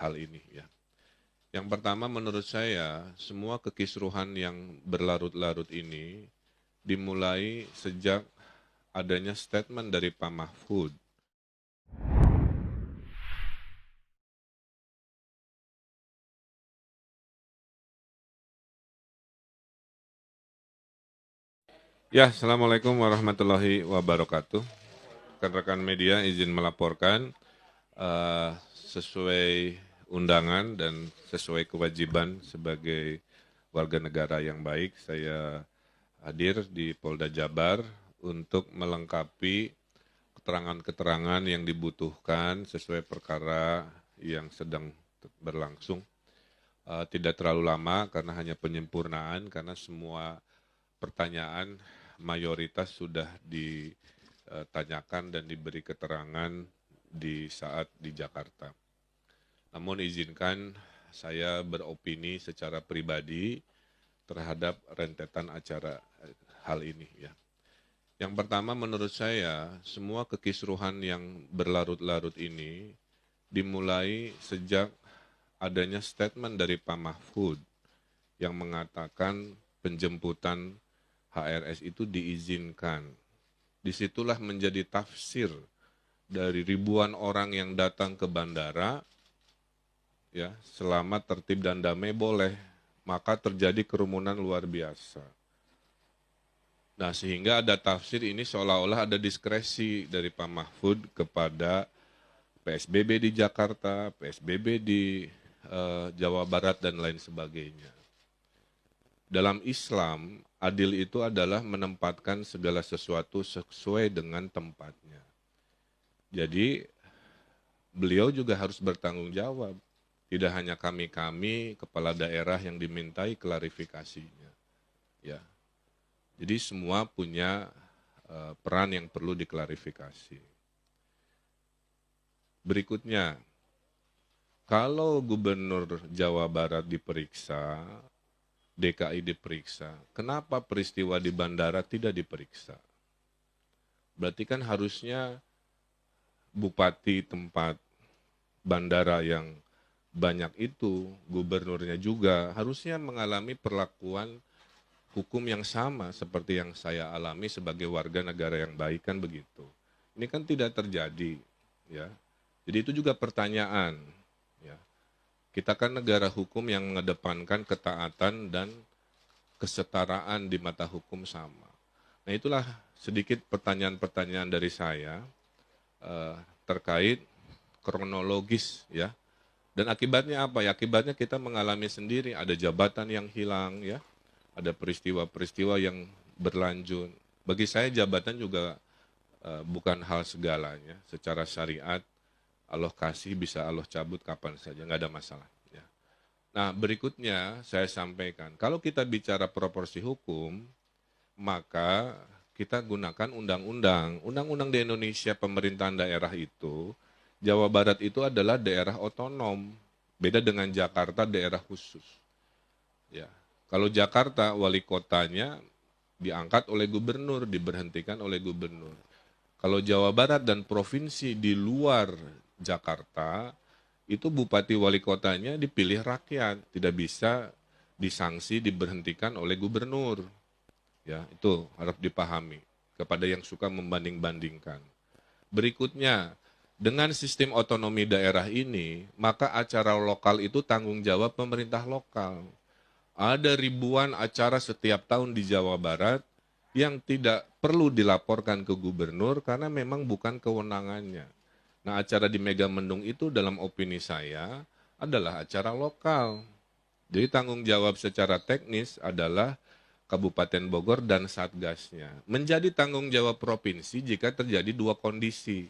hal ini ya. Yang pertama menurut saya semua kekisruhan yang berlarut-larut ini dimulai sejak adanya statement dari Pak Mahfud. Ya, Assalamualaikum warahmatullahi wabarakatuh. Rekan-rekan media izin melaporkan sesuai undangan dan sesuai kewajiban sebagai warga negara yang baik, saya hadir di Polda Jabar untuk melengkapi keterangan-keterangan yang dibutuhkan sesuai perkara yang sedang berlangsung. Tidak terlalu lama karena hanya penyempurnaan, karena semua pertanyaan mayoritas sudah ditanyakan dan diberi keterangan di saat di Jakarta. Namun izinkan saya beropini secara pribadi terhadap rentetan acara hal ini ya. Yang pertama menurut saya semua kekisruhan yang berlarut-larut ini dimulai sejak adanya statement dari Pak Mahfud yang mengatakan penjemputan HRS itu diizinkan. Disitulah menjadi tafsir dari ribuan orang yang datang ke bandara, ya, selama tertib dan damai boleh, maka terjadi kerumunan luar biasa. Nah, sehingga ada tafsir ini seolah-olah ada diskresi dari Pak Mahfud kepada PSBB di Jakarta, PSBB di Jawa Barat, dan lain sebagainya. Dalam Islam, adil itu adalah menempatkan segala sesuatu sesuai dengan tempatnya. Jadi, beliau juga harus bertanggung jawab. Tidak hanya kami-kami, kepala daerah yang dimintai klarifikasinya. Ya. Jadi semua punya peran yang perlu diklarifikasi. Berikutnya, kalau Gubernur Jawa Barat diperiksa, DKI diperiksa, kenapa peristiwa di bandara tidak diperiksa? Berarti kan harusnya bupati tempat bandara yang banyak itu, gubernurnya juga, harusnya mengalami perlakuan hukum yang sama seperti yang saya alami sebagai warga negara yang baik, kan begitu. Ini kan tidak terjadi, ya. Jadi itu juga pertanyaan, ya. Kita kan negara hukum yang mengedepankan ketaatan dan kesetaraan di mata hukum sama. Nah, itulah sedikit pertanyaan-pertanyaan dari saya terkait kronologis, ya. Dan akibatnya apa ya? Akibatnya kita mengalami sendiri, ada jabatan yang hilang, ya. Ada peristiwa-peristiwa yang berlanjut. Bagi saya jabatan juga bukan hal segalanya. Secara syariat, Allah kasih bisa Allah cabut kapan saja, nggak ada masalah. Ya. Nah, berikutnya saya sampaikan, kalau kita bicara proporsi hukum, maka kita gunakan undang-undang. Undang-undang di Indonesia pemerintahan daerah itu, Jawa Barat itu adalah daerah otonom. Beda dengan Jakarta, daerah khusus. Ya. Kalau Jakarta, wali kotanya diangkat oleh gubernur, diberhentikan oleh gubernur. Kalau Jawa Barat dan provinsi di luar Jakarta, itu bupati wali kotanya dipilih rakyat, tidak bisa disanksi, diberhentikan oleh gubernur. Ya, itu harus dipahami kepada yang suka membanding-bandingkan. Berikutnya, dengan sistem otonomi daerah ini, maka acara lokal itu tanggung jawab pemerintah lokal. Ada ribuan acara setiap tahun di Jawa Barat yang tidak perlu dilaporkan ke gubernur karena memang bukan kewenangannya. Nah, acara di Megamendung itu dalam opini saya adalah acara lokal. Jadi tanggung jawab secara teknis adalah Kabupaten Bogor dan Satgasnya. Menjadi tanggung jawab provinsi jika terjadi dua kondisi.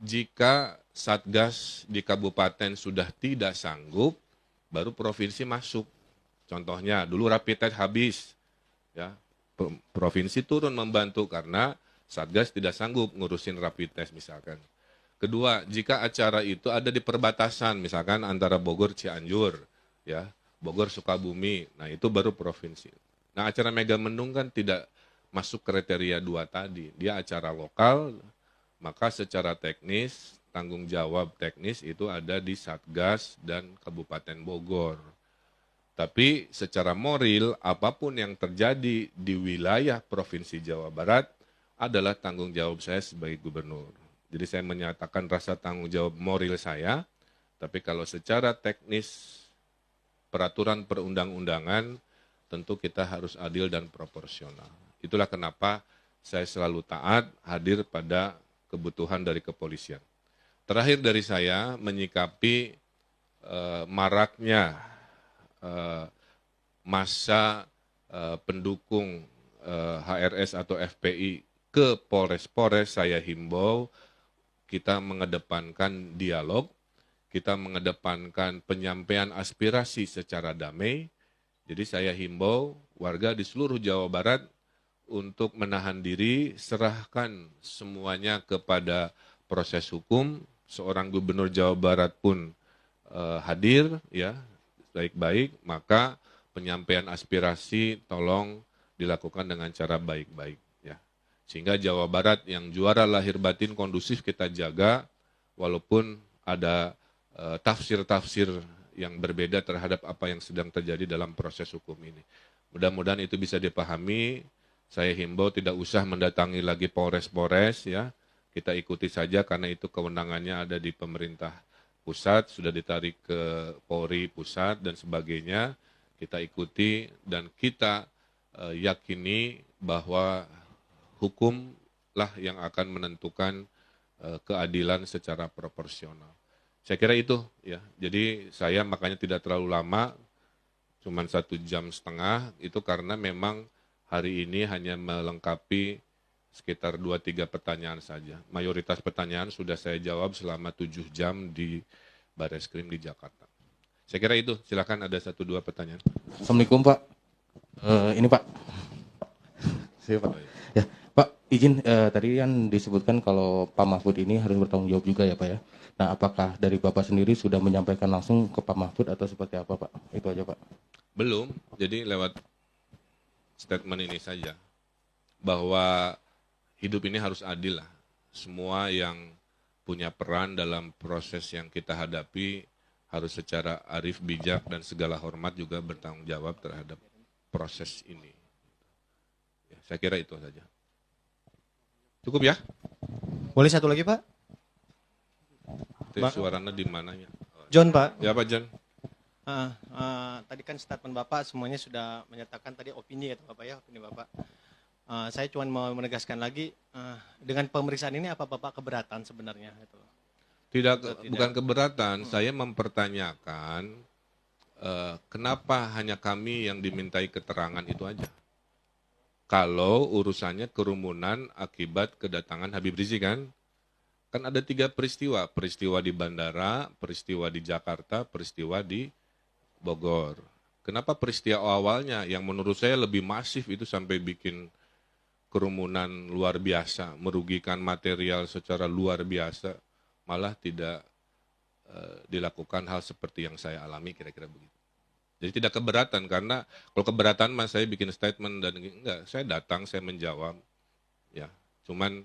Jika Satgas di kabupaten sudah tidak sanggup, baru provinsi masuk. Contohnya, dulu rapid test habis, ya, provinsi turun membantu karena Satgas tidak sanggup ngurusin rapid test misalkan. Kedua, jika acara itu ada di perbatasan, misalkan antara Bogor Cianjur, ya, Bogor Sukabumi, nah itu baru provinsi. Nah, acara Megamendung kan tidak masuk kriteria dua tadi, dia acara lokal, maka secara teknis tanggung jawab teknis itu ada di Satgas dan Kabupaten Bogor. Tapi secara moral, apapun yang terjadi di wilayah Provinsi Jawa Barat adalah tanggung jawab saya sebagai gubernur. Jadi saya menyatakan rasa tanggung jawab moral saya, tapi kalau secara teknis peraturan perundang-undangan, tentu kita harus adil dan proporsional. Itulah kenapa saya selalu taat hadir pada kebutuhan dari kepolisian. Terakhir dari saya menyikapi maraknya masa pendukung HRS atau FPI ke Polres-Polres, saya himbau kita mengedepankan dialog, kita mengedepankan penyampaian aspirasi secara damai. Jadi saya himbau warga di seluruh Jawa Barat untuk menahan diri, serahkan semuanya kepada proses hukum. Seorang gubernur Jawa Barat pun hadir, ya, baik-baik, maka penyampaian aspirasi tolong dilakukan dengan cara baik-baik, ya. Sehingga Jawa Barat yang juara lahir batin kondusif kita jaga, walaupun ada tafsir-tafsir yang berbeda terhadap apa yang sedang terjadi dalam proses hukum ini. Mudah-mudahan itu bisa dipahami. Saya himbau tidak usah mendatangi lagi Polres-Polres, ya. Kita ikuti saja karena itu kewenangannya ada di pemerintah pusat, sudah ditarik ke Polri pusat dan sebagainya. Kita ikuti dan kita yakini bahwa hukumlah yang akan menentukan keadilan secara proporsional. Saya kira itu, ya. Jadi saya makanya tidak terlalu lama, cuma 1,5 jam, itu karena memang hari ini hanya melengkapi sekitar 2-3 pertanyaan saja. Mayoritas pertanyaan sudah saya jawab selama 7 jam di Bareskrim di Jakarta. Saya kira itu, silakan ada 1-2 pertanyaan. Assalamualaikum Pak. Ini Pak. Saya Pak. Ya, Pak, izin tadi kan disebutkan kalau Pak Mahfud ini harus bertanggung jawab juga ya Pak ya. Nah, apakah dari Bapak sendiri sudah menyampaikan langsung ke Pak Mahfud atau seperti apa Pak? Itu aja Pak. Belum, jadi lewat statement ini saja. Bahwa hidup ini harus adil lah. Semua yang punya peran dalam proses yang kita hadapi harus secara arif, bijak, dan segala hormat juga bertanggung jawab terhadap proses ini. Ya, saya kira itu saja. Cukup ya? Boleh satu lagi Pak? Suaranya di mananya? John Pak. Ya Pak John. Tadi kan statement Bapak semuanya sudah menyatakan tadi opini ya Bapak ya, opini Bapak. Saya cuma mau menegaskan lagi, dengan pemeriksaan ini apa Bapak keberatan sebenarnya? Tidak, bukan keberatan, saya mempertanyakan kenapa hanya kami yang dimintai keterangan itu aja. Kalau urusannya kerumunan akibat kedatangan Habib Rizik kan ada 3 peristiwa, peristiwa di bandara, peristiwa di Jakarta, peristiwa di Bogor. Kenapa peristiwa awalnya yang menurut saya lebih masif itu sampai bikin kerumunan luar biasa, merugikan material secara luar biasa, malah tidak dilakukan hal seperti yang saya alami, kira-kira begitu. Jadi tidak keberatan, karena kalau keberatan mas saya bikin statement dan enggak, saya datang, saya menjawab, ya. Cuman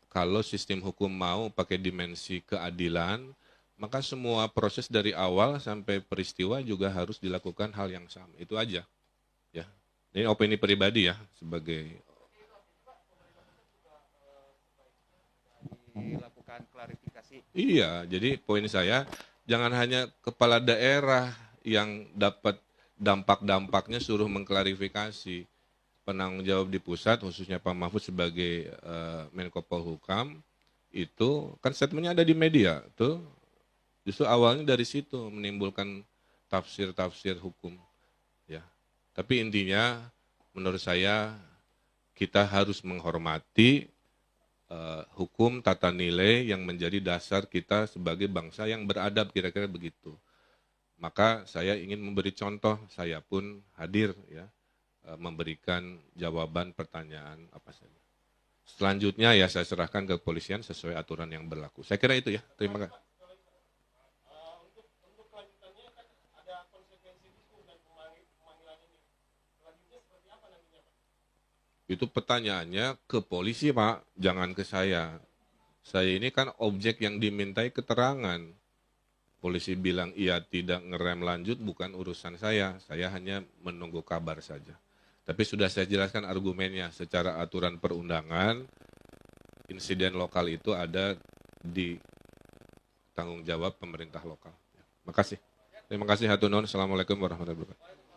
kalau sistem hukum mau pakai dimensi keadilan, maka semua proses dari awal sampai peristiwa juga harus dilakukan hal yang sama. Itu aja, ya. Ini opini pribadi ya, sebagai Dilakukan klarifikasi. Iya, jadi poin saya jangan hanya kepala daerah yang dapat dampak-dampaknya suruh mengklarifikasi. Penanggung jawab di pusat, khususnya Pak Mahfud sebagai Menko Polhukam, itu kan statementnya ada di media, tuh justru awalnya dari situ menimbulkan tafsir-tafsir hukum, ya. Tapi intinya menurut saya kita harus menghormati hukum tata nilai yang menjadi dasar kita sebagai bangsa yang beradab, kira-kira begitu. Maka saya ingin memberi contoh, saya pun hadir ya, memberikan jawaban pertanyaan apa saja. Selanjutnya ya saya serahkan ke kepolisian sesuai aturan yang berlaku. Saya kira itu ya. Terima kasih. Untuk kelanjutannya kan ada konsekuensi hukum dan pemanggilan ini. Selanjutnya seperti apa nantinya Pak? Itu pertanyaannya ke polisi Pak, jangan ke saya. Saya ini kan objek yang dimintai keterangan. Polisi bilang iya tidak ngerem lanjut bukan urusan saya hanya menunggu kabar saja. Tapi sudah saya jelaskan argumennya, secara aturan perundangan, insiden lokal itu ada di tanggung jawab pemerintah lokal. Makasih. Terima kasih hatur nuhun. Assalamualaikum warahmatullahi wabarakatuh.